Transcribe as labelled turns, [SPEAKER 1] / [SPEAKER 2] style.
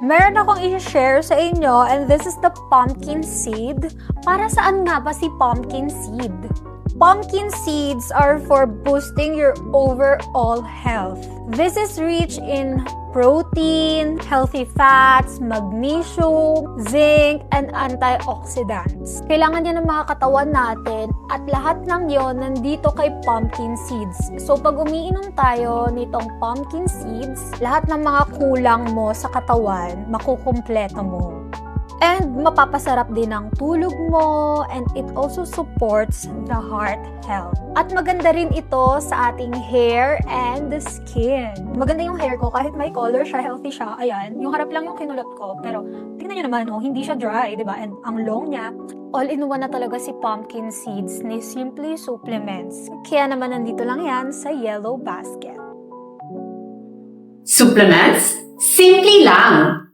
[SPEAKER 1] Meron akong i-share sa inyo and this is the pumpkin seed. Para saan nga ba si pumpkin seed? Pumpkin seeds are for boosting your overall health. This is rich in protein, healthy fats, magnesium, zinc, and antioxidants. Kailangan yan ng mga katawan natin at lahat ng yon nandito kay pumpkin seeds. So pag umiinom tayo nitong pumpkin seeds, lahat ng mga kulang mo sa katawan, makukumpleto mo. And mapapasarap din ang tulog mo and it also supports the heart health. At maganda rin ito sa ating hair and the skin. Maganda yung hair ko kahit may color siya, healthy siya. Ayan, yung harap lang yung kinulot ko. Pero tingnan nyo naman, oh, hindi siya dry, di ba? And ang long niya, all-in-one na talaga si pumpkin seeds ni Simply Supplements. Kaya naman nandito lang yan sa Yellow Basket.
[SPEAKER 2] Supplements? Simple lang!